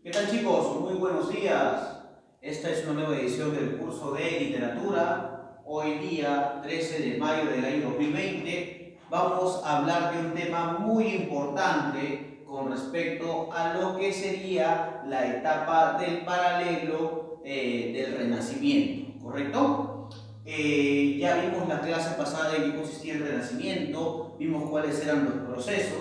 ¿Qué tal, chicos? Muy buenos días. Esta es una nueva edición del curso de literatura. Hoy día 13 de mayo del año 2020 vamos a hablar de un tema muy importante con respecto a lo que sería la etapa del paralelo del Renacimiento, ¿correcto? Ya vimos la clase pasada en qué consistía el Renacimiento, vimos cuáles eran los procesos,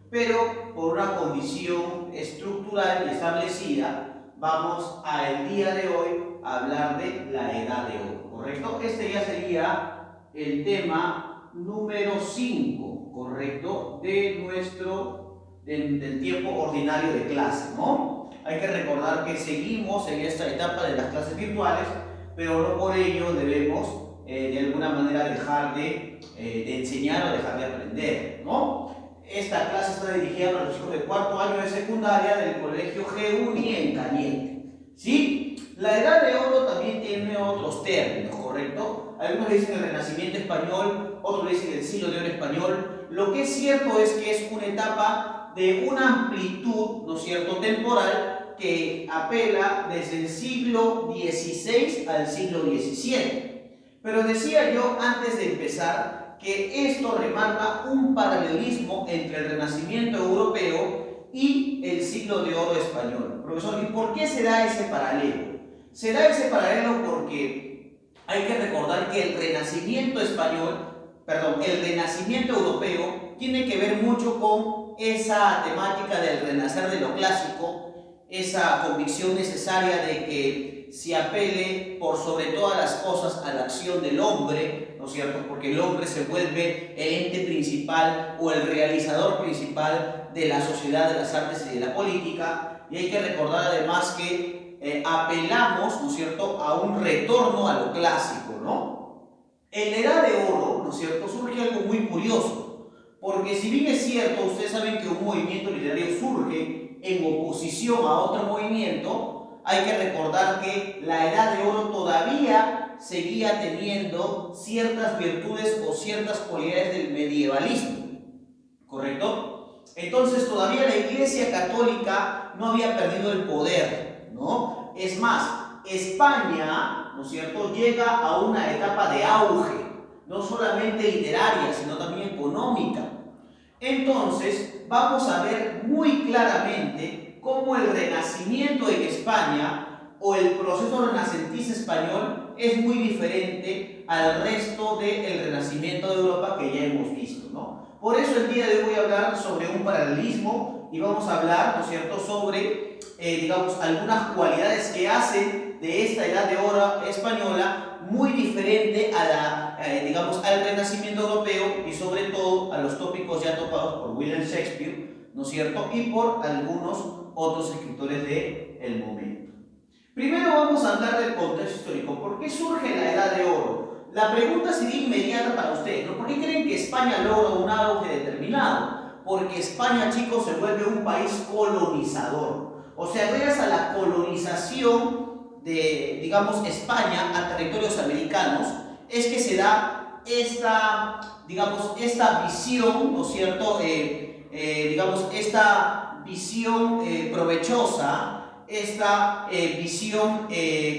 pero por una condición estructural y establecida, vamos al día de hoy a hablar de la Edad de Oro, ¿correcto? Este ya sería el tema número 5, ¿correcto? Del tiempo ordinario de clase, ¿no? Hay que recordar que seguimos en esta etapa de las clases virtuales, pero no por ello debemos de alguna manera dejar de enseñar o dejar de aprender, ¿no? Esta clase está dirigida para los chicos de cuarto año de secundaria del colegio GUNI en Cañete. ¿Sí? La Edad de Oro también tiene otros términos, ¿correcto? Algunos le dicen el Renacimiento español, otros le dicen el Siglo de Oro español. Lo que es cierto es que es una etapa de una amplitud, ¿no es cierto?, temporal que apela desde el siglo XVI al siglo XVII. Pero decía yo antes de empezar que esto remarca un paralelismo entre el Renacimiento europeo y el Siglo de Oro español. Profesor, ¿y por qué se da ese paralelo? Se da ese paralelo porque hay que recordar que el Renacimiento el Renacimiento europeo tiene que ver mucho con esa temática del renacer de lo clásico, esa convicción necesaria de que se apele por sobre todas las cosas a la acción del hombre, ¿no es cierto? Porque el hombre se vuelve el ente principal o el realizador principal de la sociedad, de las artes y de la política. Y hay que recordar además que apelamos, ¿no es cierto?, a un retorno a lo clásico, ¿no? En la Edad de Oro, ¿no es cierto?, surge algo muy curioso, porque si bien es cierto, ustedes saben que un movimiento literario surge en oposición a otro movimiento, hay que recordar que la Edad de Oro todavía seguía teniendo ciertas virtudes o ciertas cualidades del medievalismo, ¿correcto? Entonces todavía la Iglesia Católica no había perdido el poder, ¿no? Es más, España, ¿no es cierto?, llega a una etapa de auge, no solamente literaria, sino también económica. Entonces, vamos a ver muy claramente cómo el Renacimiento en España o el proceso renacentista español es muy diferente al resto del Renacimiento de Europa que ya hemos visto, ¿no? Por eso el día de hoy voy a hablar sobre un paralelismo y vamos a hablar, ¿no es cierto?, sobre, digamos, algunas cualidades que hacen de esta Edad de Oro española muy diferente a digamos, al Renacimiento europeo y sobre todo a los tópicos ya topados por William Shakespeare, ¿no es cierto?, y por algunos otros escritores del momento. Primero vamos a hablar del contexto histórico. ¿Por qué surge la Edad de Oro? La pregunta sería inmediata para ustedes, ¿no? ¿Por qué creen que España logra un auge determinado? Porque España, chicos, se vuelve un país colonizador. O sea, gracias a la colonización de, digamos, España a territorios americanos, es que se da digamos, esta visión, ¿no es cierto?, digamos, esta visión provechosa, esta visión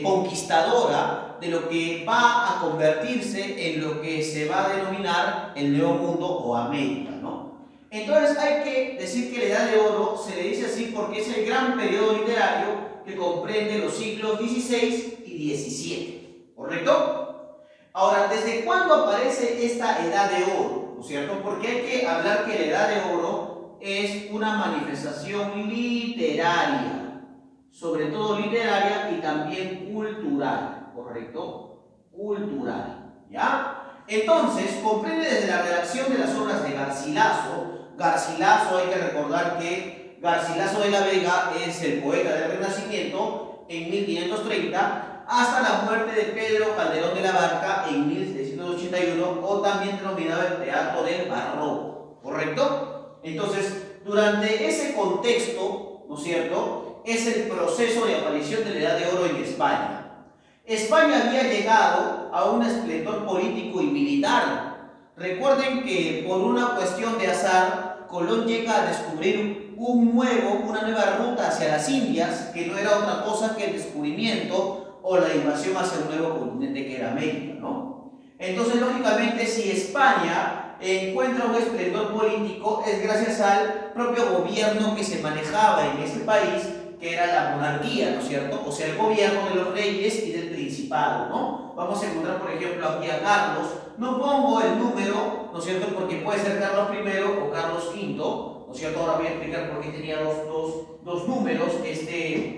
conquistadora de lo que va a convertirse en lo que se va a denominar el Nuevo Mundo o América, ¿no? Entonces hay que decir que la Edad de Oro se le dice así porque es el gran periodo literario que comprende los siglos XVI y XVII, ¿correcto? Ahora, ¿desde cuándo aparece esta Edad de Oro? ¿No es cierto? Porque hay que hablar que la Edad de Oro es una manifestación literaria, sobre todo literaria y también cultural, ¿correcto? Cultural, ¿ya? Entonces, comprende desde la redacción de las obras de Garcilaso. Garcilaso, hay que recordar que Garcilaso de la Vega es el poeta del Renacimiento en 1530, hasta la muerte de Pedro Calderón de la Barca en 1781, o también denominado el Teatro del Barroco, ¿correcto? Entonces, durante ese contexto, ¿no es cierto?, es el proceso de aparición de la Edad de Oro en España. España había llegado a un esplendor político y militar. Recuerden que por una cuestión de azar, Colón llega a descubrir una nueva ruta hacia las Indias, que no era otra cosa que el descubrimiento o la invasión hacia un nuevo continente que era América, ¿no? Entonces, lógicamente, si España encuentra un esplendor político, es gracias al propio gobierno que se manejaba en ese país, que era la monarquía, ¿no es cierto? O sea, el gobierno de los reyes y del principado, ¿no? Vamos a encontrar, por ejemplo, aquí a Carlos. No pongo el número, ¿no es cierto? Porque puede ser Carlos I o Carlos V, ¿no es cierto? Ahora voy a explicar por qué tenía dos números este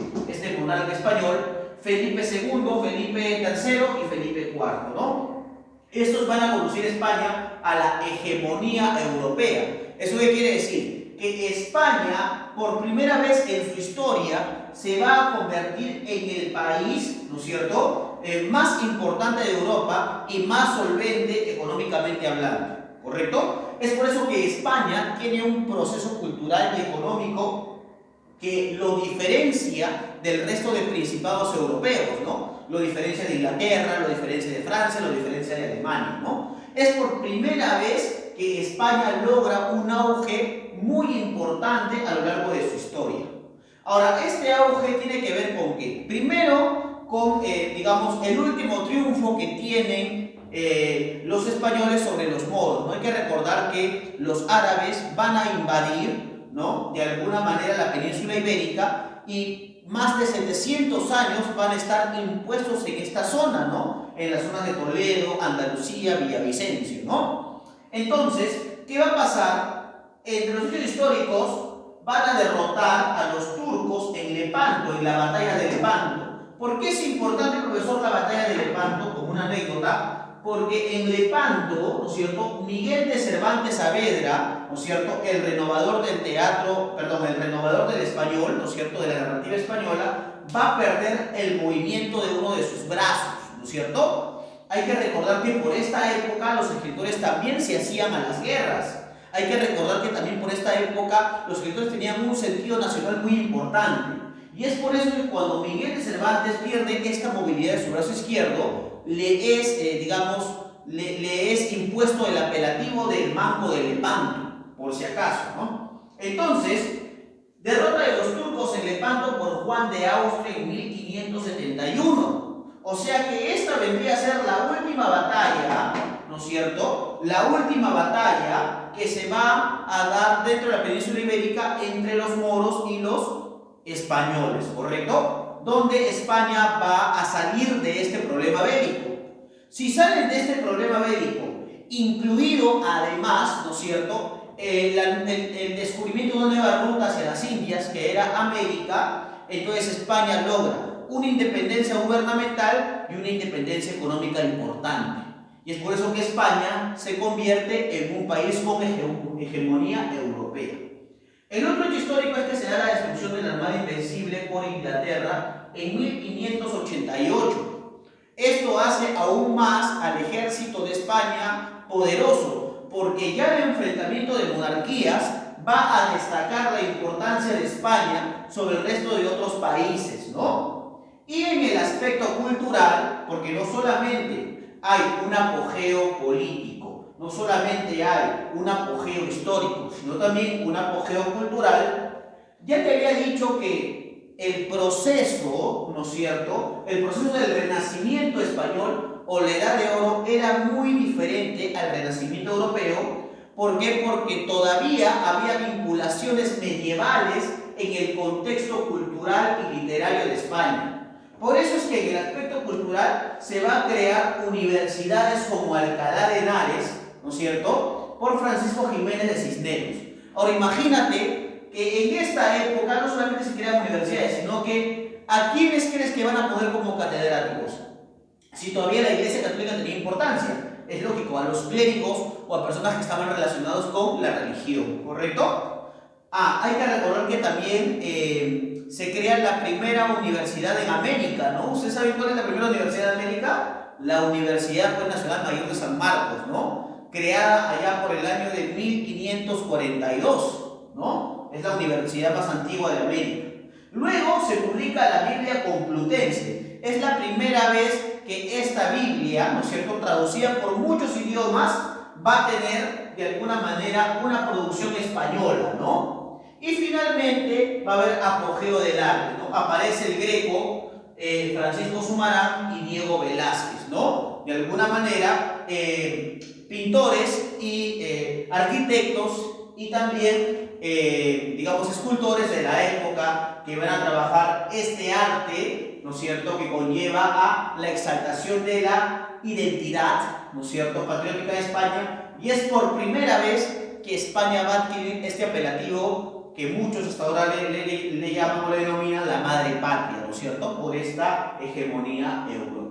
monarca español. Felipe II, Felipe III y Felipe IV, ¿no? Estos van a conducir a España a la hegemonía europea. ¿Eso qué quiere decir? Que España, por primera vez en su historia, se va a convertir en el país, ¿no es cierto?, más importante de Europa y más solvente económicamente hablando, ¿correcto? Es por eso que España tiene un proceso cultural y económico que lo diferencia del resto de principados europeos, ¿no? Lo diferencia de Inglaterra, lo diferencia de Francia, lo diferencia de Alemania, ¿no? Es por primera vez que España logra un auge muy importante a lo largo de su historia. Ahora, este auge tiene que ver con qué? Primero, con, digamos, el último triunfo que tienen los españoles sobre los moros, ¿no? Hay que recordar que los árabes van a invadir, ¿no?, de alguna manera la península ibérica, y más de 700 años van a estar impuestos en esta zona, ¿no?, en las zonas de Toledo, Andalucía, Villavicencio, ¿no? Entonces, ¿qué va a pasar? Entre los hechos históricos van a derrotar a los turcos en Lepanto, en la batalla de Lepanto. ¿Por qué es importante, profesor, la batalla de Lepanto? Como una anécdota, porque en Lepanto, ¿no es cierto?, Miguel de Cervantes Saavedra, ¿no es cierto?, el renovador del teatro, perdón, el renovador del español, ¿no es cierto?, de la narrativa española, va a perder el movimiento de uno de sus brazos, ¿no es cierto? Hay que recordar que por esta época los escritores también se hacían a las guerras. Hay que recordar que también por esta época los escritores tenían un sentido nacional muy importante. Y es por eso que cuando Miguel de Cervantes pierde esta movilidad de su brazo izquierdo, le es impuesto el apelativo del manco de Lepanto, por si acaso, ¿no? Entonces, derrota de los turcos en Lepanto por Juan de Austria en 1571. O sea que esta vendría a ser la última batalla, ¿no es cierto?, la última batalla que se va a dar dentro de la península ibérica entre los moros y los españoles, ¿correcto? Donde España va a salir de este problema bélico. Si salen de este problema bélico, incluido además, ¿no es cierto?, el descubrimiento de una nueva ruta hacia las Indias, que era América, entonces España logra una independencia gubernamental y una independencia económica importante. Y es por eso que España se convierte en un país con hegemonía europea. El otro hecho histórico es que se da la destrucción de la Armada Invencible por Inglaterra en 1588. Esto hace aún más al ejército de España poderoso, porque ya el enfrentamiento de monarquías va a destacar la importancia de España sobre el resto de otros países, ¿no? Y en el aspecto cultural, porque no solamente hay un apogeo político, no solamente hay un apogeo histórico, sino también un apogeo cultural. Ya te había dicho que el proceso, ¿no es cierto?, el proceso del Renacimiento español o la Edad de Oro era muy diferente al Renacimiento europeo. ¿Por qué? Porque todavía había vinculaciones medievales en el contexto cultural y literario de España. Por eso es que en el aspecto cultural se va a crear universidades como Alcalá de Henares, ¿no es cierto?, por Francisco Jiménez de Cisneros. Ahora imagínate que en esta época no solamente se crean universidades, sino que ¿a quiénes crees que van a poner como catedráticos? Si todavía la Iglesia Católica tenía importancia, es lógico, a los clérigos o a personas que estaban relacionados con la religión, ¿correcto? Hay que recordar que también se crea la primera universidad en América, ¿no? ¿Ustedes saben cuál es la primera universidad de América? La Universidad Nacional Mayor de San Marcos, ¿no?, creada allá por el año de 1542, ¿no? Es la universidad más antigua de América. Luego se publica la Biblia Complutense. Es la primera vez que esta Biblia, ¿no es cierto?, traducida por muchos idiomas, va a tener de alguna manera una producción española, ¿no? Y finalmente va a haber apogeo del arte, ¿no? Aparece el Greco, Francisco Sumarán y Diego Velázquez, ¿no? De alguna manera, pintores y arquitectos y también, digamos, escultores de la época que van a trabajar este arte, ¿no es cierto?, que conlleva a la exaltación de la identidad, ¿no es cierto?, patriótica de España, y es por primera vez que España va a adquirir este apelativo que muchos hasta ahora le llaman o le denominan la madre patria, ¿no es cierto?, por esta hegemonía europea.